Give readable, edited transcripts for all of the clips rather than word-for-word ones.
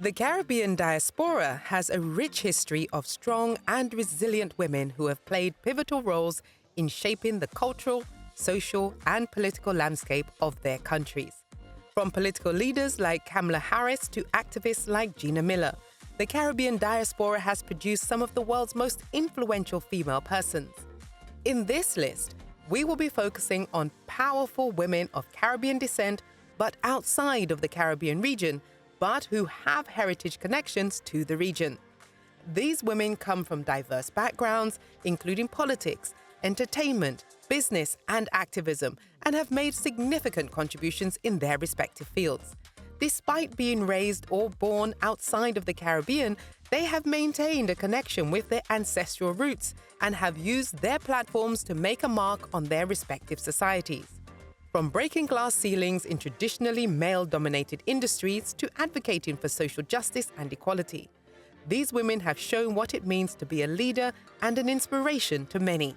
The Caribbean Diaspora has a rich history of strong and resilient women who have played pivotal roles in shaping the cultural, social, and political landscape of their countries. From political leaders like Kamala Harris to activists like Gina Miller, the Caribbean Diaspora has produced some of the world's most influential female persons. In this list, we will be focusing on powerful women of Caribbean descent, but outside of the Caribbean region, but who have heritage connections to the region. These women come from diverse backgrounds, including politics, entertainment, business, and activism, and have made significant contributions in their respective fields. Despite being raised or born outside of the Caribbean, they have maintained a connection with their ancestral roots and have used their platforms to make a mark on their respective societies. From breaking glass ceilings in traditionally male-dominated industries to advocating for social justice and equality, these women have shown what it means to be a leader and an inspiration to many.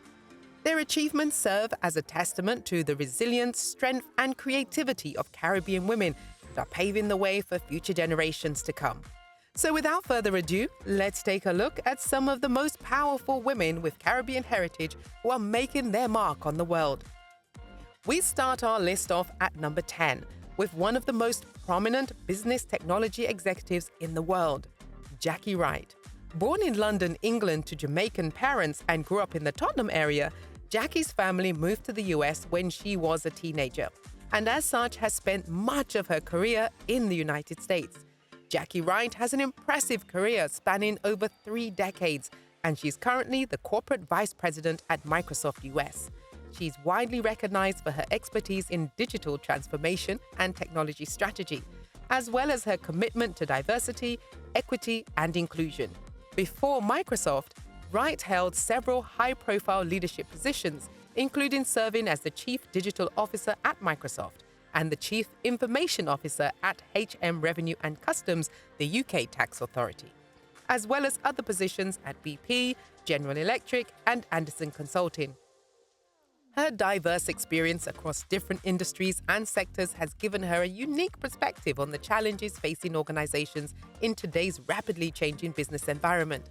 Their achievements serve as a testament to the resilience, strength, and creativity of Caribbean women that are paving the way for future generations to come. So without further ado, let's take a look at some of the most powerful women with Caribbean heritage who are making their mark on the world. We start our list off at number 10 with one of the most prominent business technology executives in the world, Jacky Wright. Born in London, England to Jamaican parents and grew up in the Tottenham area, Jacky's family moved to the US when she was a teenager, and as such has spent much of her career in the United States. Jacky Wright has an impressive career spanning over 3 decades, and she's currently the corporate vice president at Microsoft US. She's widely recognized for her expertise in digital transformation and technology strategy, as well as her commitment to diversity, equity, and inclusion. Before Microsoft, Wright held several high-profile leadership positions, including serving as the Chief Digital Officer at Microsoft and the Chief Information Officer at HM Revenue and Customs, the UK tax authority, as well as other positions at BP, General Electric, and Anderson Consulting. Her diverse experience across different industries and sectors has given her a unique perspective on the challenges facing organizations in today's rapidly changing business environment.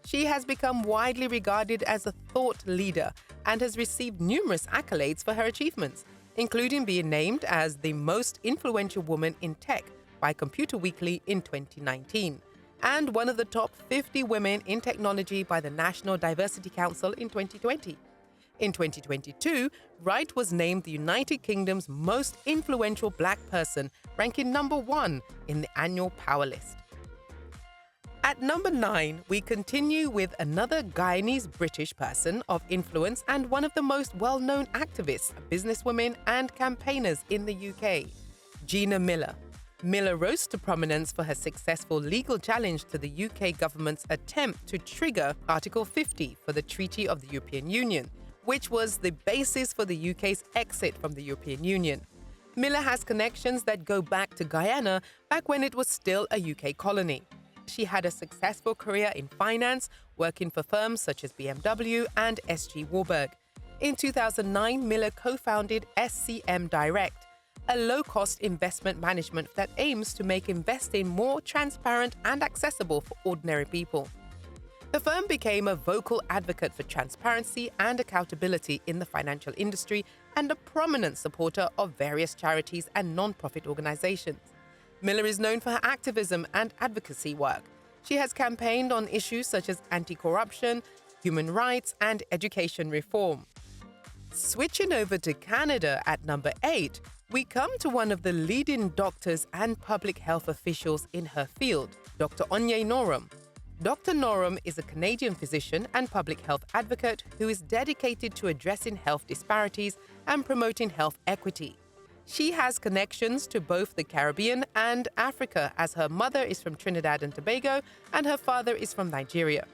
She has become widely regarded as a thought leader and has received numerous accolades for her achievements, including being named as the most influential woman in tech by Computer Weekly in 2019, and one of the top 50 women in technology by the National Diversity Council in 2020. In 2022, Wright was named the United Kingdom's most influential Black person, ranking number 1 in the annual Power List. At number 9, we continue with another Guyanese-British person of influence and one of the most well-known activists, businesswomen, and campaigners in the UK, Gina Miller. Miller rose to prominence for her successful legal challenge to the UK government's attempt to trigger Article 50 for the Treaty of the European Union, which was the basis for the UK's exit from the European Union. Miller has connections that go back to Guyana, back when it was still a UK colony. She had a successful career in finance, working for firms such as BMW and SG Warburg. In 2009, Miller co-founded SCM Direct, a low-cost investment management that aims to make investing more transparent and accessible for ordinary people. The firm became a vocal advocate for transparency and accountability in the financial industry and a prominent supporter of various charities and non-profit organizations. Miller is known for her activism and advocacy work. She has campaigned on issues such as anti-corruption, human rights, and education reform. Switching over to Canada at number 8, we come to one of the leading doctors and public health officials in her field, Dr. Onye Nnorom. Dr. Nnorom is a Canadian physician and public health advocate who is dedicated to addressing health disparities and promoting health equity. She has connections to both the Caribbean and Africa, as her mother is from Trinidad and Tobago and her father is from Nigeria.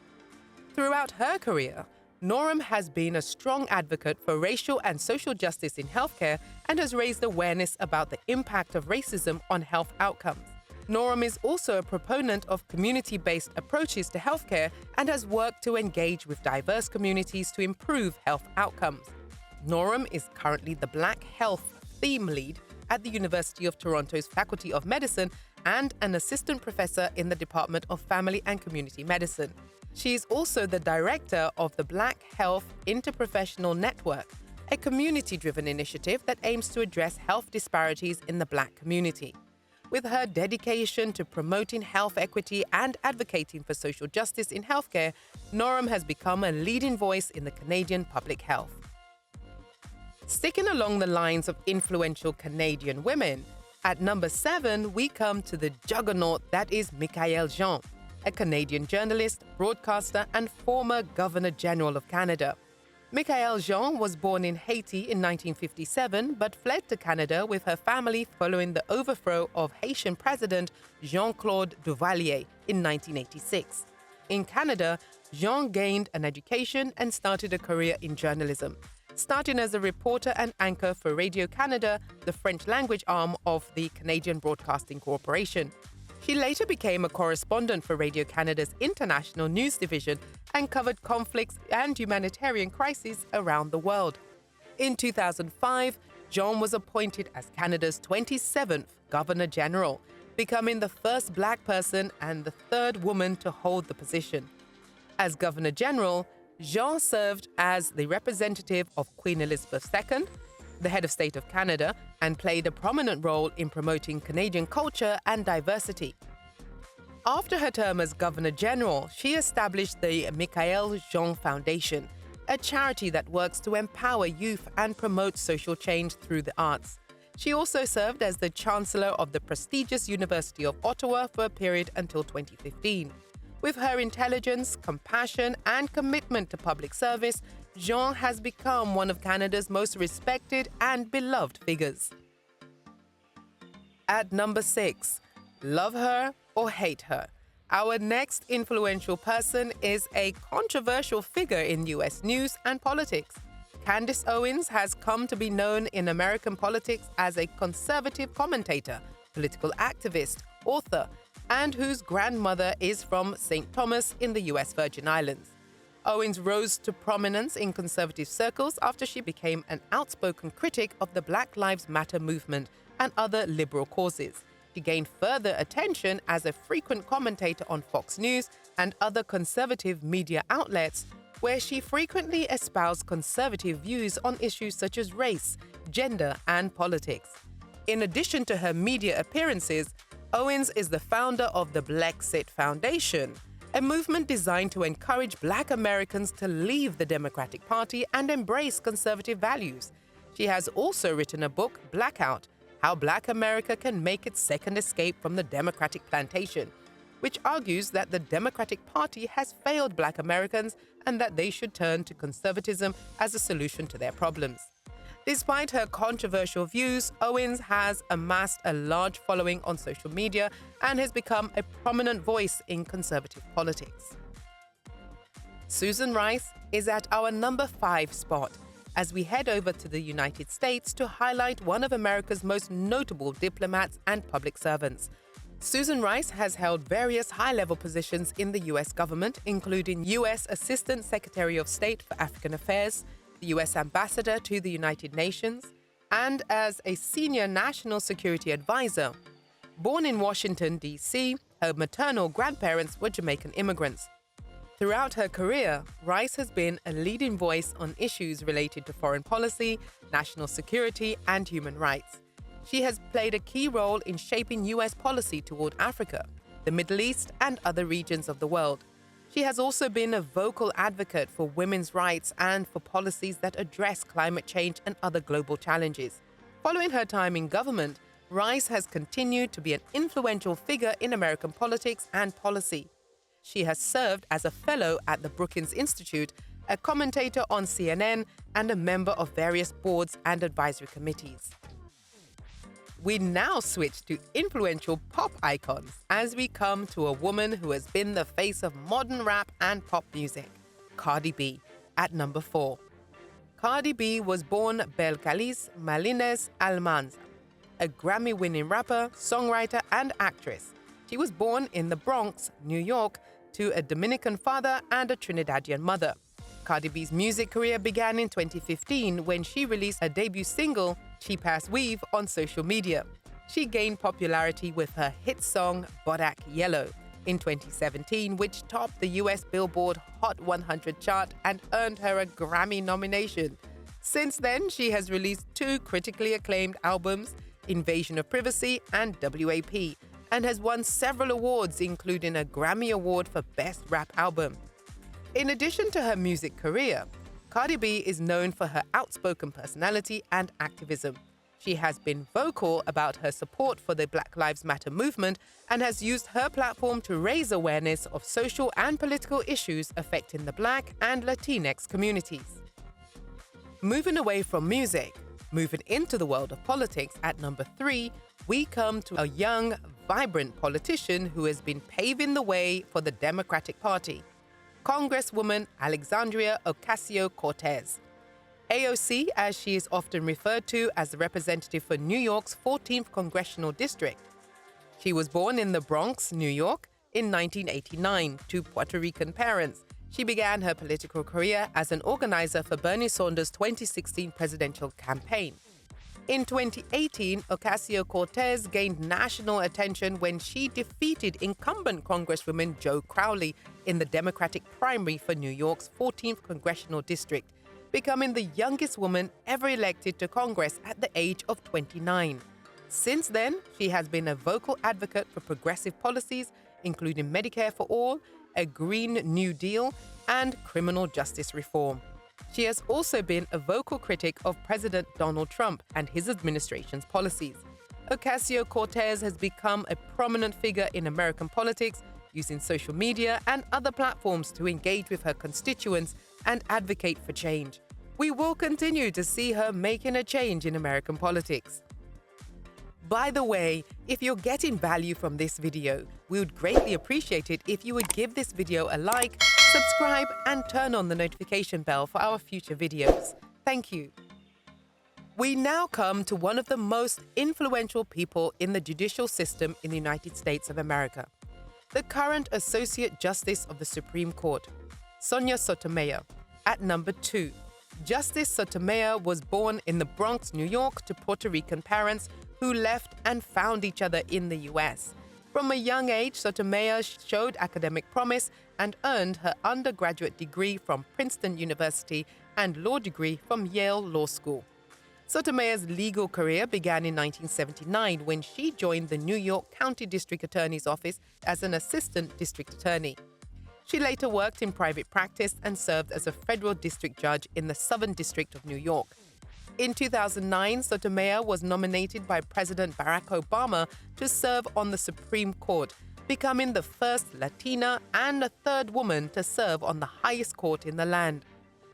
Throughout her career, Nnorom has been a strong advocate for racial and social justice in healthcare and has raised awareness about the impact of racism on health outcomes. Nnorom is also a proponent of community-based approaches to healthcare and has worked to engage with diverse communities to improve health outcomes. Nnorom is currently the Black Health Theme Lead at the University of Toronto's Faculty of Medicine and an assistant professor in the Department of Family and Community Medicine. She is also the director of the Black Health Interprofessional Network, a community-driven initiative that aims to address health disparities in the Black community. With her dedication to promoting health equity and advocating for social justice in healthcare, Nnorom has become a leading voice in the Canadian public health. Sticking along the lines of influential Canadian women, at number 7, we come to the juggernaut that is Michaëlle Jean, a Canadian journalist, broadcaster, and former Governor-General of Canada. Michaëlle Jean was born in Haiti in 1957 but fled to Canada with her family following the overthrow of Haitian President Jean-Claude Duvalier in 1986. In Canada, Jean gained an education and started a career in journalism, starting as a reporter and anchor for Radio-Canada, the French-language arm of the Canadian Broadcasting Corporation. She later became a correspondent for Radio-Canada's international news division and covered conflicts and humanitarian crises around the world. In 2005, Jean was appointed as Canada's 27th Governor-General, becoming the first Black person and the third woman to hold the position. As Governor-General, Jean served as the representative of Queen Elizabeth II, the head of state of Canada, and played a prominent role in promoting Canadian culture and diversity. After her term as Governor-General, she established the Michaëlle Jean Foundation, a charity that works to empower youth and promote social change through the arts. She also served as the Chancellor of the prestigious University of Ottawa for a period until 2015. With her intelligence, compassion, and commitment to public service, Jean has become one of Canada's most respected and beloved figures. At number 6, love her or hate her, our next influential person is a controversial figure in U.S. news and politics. Candace Owens has come to be known in American politics as a conservative commentator, political activist, author, and whose grandmother is from St. Thomas in the U.S. Virgin Islands. Owens rose to prominence in conservative circles after she became an outspoken critic of the Black Lives Matter movement and other liberal causes. She gained further attention as a frequent commentator on Fox News and other conservative media outlets, where she frequently espoused conservative views on issues such as race, gender, and politics. In addition to her media appearances, Owens is the founder of the Blexit Foundation, a movement designed to encourage Black Americans to leave the Democratic Party and embrace conservative values. She has also written a book, Blackout: How Black America Can Make Its Second Escape from the Democratic Plantation, which argues that the Democratic Party has failed Black Americans and that they should turn to conservatism as a solution to their problems. Despite her controversial views, Owens has amassed a large following on social media and has become a prominent voice in conservative politics. Susan Rice is at our number 5 spot as we head over to the United States to highlight one of America's most notable diplomats and public servants. Susan Rice has held various high-level positions in the U.S. government, including U.S. Assistant Secretary of State for African Affairs, the U.S. Ambassador to the United Nations, and as a senior national security advisor. Born in Washington, D.C., her maternal grandparents were Jamaican immigrants. Throughout her career, Rice has been a leading voice on issues related to foreign policy, national security, and human rights. She has played a key role in shaping U.S. policy toward Africa, the Middle East, and other regions of the world. She has also been a vocal advocate for women's rights and for policies that address climate change and other global challenges. Following her time in government, Rice has continued to be an influential figure in American politics and policy. She has served as a fellow at the Brookings Institute, a commentator on CNN, and a member of various boards and advisory committees. We now switch to influential pop icons as we come to a woman who has been the face of modern rap and pop music, Cardi B, at number 4. Cardi B was born Belcalis Malines Almanza, a Grammy-winning rapper, songwriter, and actress. She was born in the Bronx, New York, to a Dominican father and a Trinidadian mother. Cardi B's music career began in 2015 when she released her debut single, Cheap Ass Weave, on social media. She gained popularity with her hit song Bodak Yellow in 2017, which topped the US Billboard Hot 100 chart and earned her a Grammy nomination. Since then, she has released 2 critically acclaimed albums, Invasion of Privacy and WAP, and has won several awards, including a Grammy Award for Best Rap Album. In addition to her music career, Cardi B is known for her outspoken personality and activism. She has been vocal about her support for the Black Lives Matter movement and has used her platform to raise awareness of social and political issues affecting the Black and Latinx communities. Moving away from music, moving into the world of politics, at number 3, we come to a young, vibrant politician who has been paving the way for the Democratic Party, Congresswoman Alexandria Ocasio-Cortez. AOC, as she is often referred to as the representative for New York's 14th Congressional District. She was born in the Bronx, New York, in 1989 to Puerto Rican parents. She began her political career as an organizer for Bernie Sanders' 2016 presidential campaign. In 2018, Ocasio-Cortez gained national attention when she defeated incumbent Congresswoman Joe Crowley in the Democratic primary for New York's 14th Congressional District, becoming the youngest woman ever elected to Congress at the age of 29. Since then, she has been a vocal advocate for progressive policies, including Medicare for all, a Green New Deal, and criminal justice reform. She has also been a vocal critic of President Donald Trump and his administration's policies. Ocasio-Cortez has become a prominent figure in American politics, using social media and other platforms to engage with her constituents and advocate for change. We will continue to see her making a change in American politics. By the way, if you're getting value from this video, we would greatly appreciate it if you would give this video a like, subscribe, and turn on the notification bell for our future videos. Thank you. We now come to one of the most influential people in the judicial system in the United States of America, the current Associate Justice of the Supreme Court, Sonia Sotomayor, at number 2. Justice Sotomayor was born in the Bronx, New York, to Puerto Rican parents who left and found each other in the U.S. From a young age, Sotomayor showed academic promise and earned her undergraduate degree from Princeton University and law degree from Yale Law School. Sotomayor's legal career began in 1979 when she joined the New York County District Attorney's Office as an assistant district attorney. She later worked in private practice and served as a federal district judge in the Southern District of New York. In 2009, Sotomayor was nominated by President Barack Obama to serve on the Supreme Court, becoming the first Latina and the third woman to serve on the highest court in the land.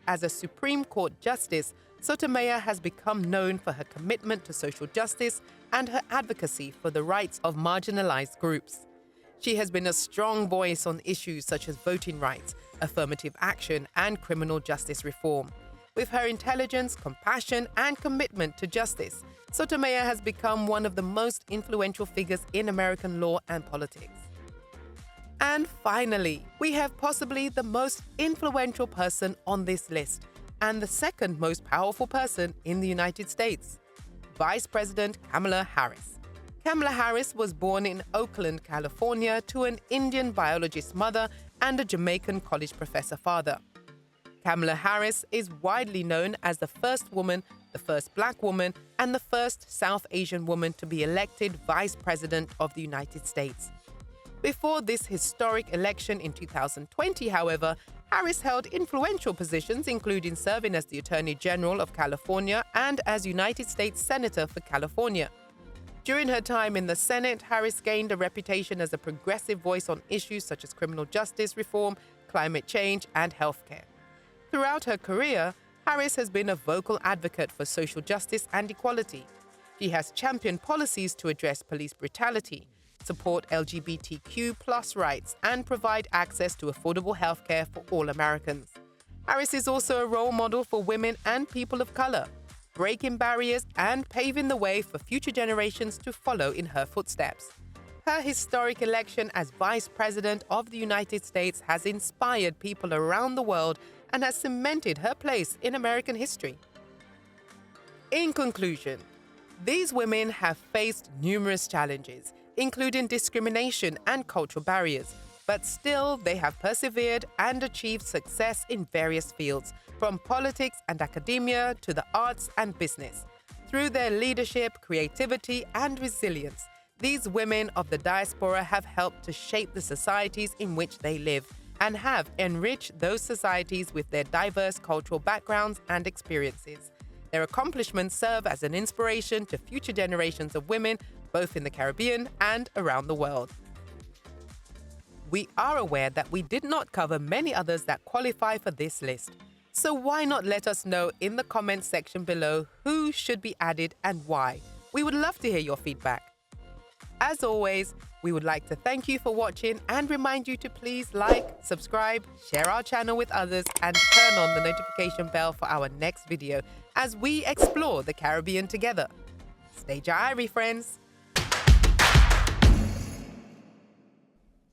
As a Supreme Court justice, Sotomayor has become known for her commitment to social justice and her advocacy for the rights of marginalized groups. She has been a strong voice on issues such as voting rights, affirmative action, and criminal justice reform. With her intelligence, compassion, and commitment to justice, Sotomayor has become one of the most influential figures in American law and politics. And finally, we have possibly the most influential person on this list, and the second most powerful person in the United States, Vice President Kamala Harris. Kamala Harris was born in Oakland, California, to an Indian biologist mother and a Jamaican college professor father. Kamala Harris is widely known as the first woman, the first Black woman, and the first South Asian woman to be elected Vice President of the United States. Before this historic election in 2020, however, Harris held influential positions, including serving as the Attorney General of California and as United States Senator for California. During her time in the Senate, Harris gained a reputation as a progressive voice on issues such as criminal justice reform, climate change, and healthcare. Throughout her career, Harris has been a vocal advocate for social justice and equality. She has championed policies to address police brutality, support LGBTQ+ rights, and provide access to affordable healthcare for all Americans. Harris is also a role model for women and people of color, breaking barriers and paving the way for future generations to follow in her footsteps. Her historic election as Vice President of the United States has inspired people around the world and has cemented her place in American history. In conclusion, These women have faced numerous challenges, including discrimination and cultural barriers, but still they have persevered and achieved success in various fields, from politics and academia to the arts and business. Through their leadership, creativity, and resilience, these women of the diaspora have helped to shape the societies in which they live and have enriched those societies with their diverse cultural backgrounds and experiences. Their accomplishments serve as an inspiration to future generations of women, both in the Caribbean and around the world. We are aware that we did not cover many others that qualify for this list. So why not let us know in the comments section below who should be added and why? We would love to hear your feedback. As always, we would like to thank you for watching and remind you to please like, subscribe, share our channel with others, and turn on the notification bell for our next video as we explore the Caribbean together. Stay J-irie, friends!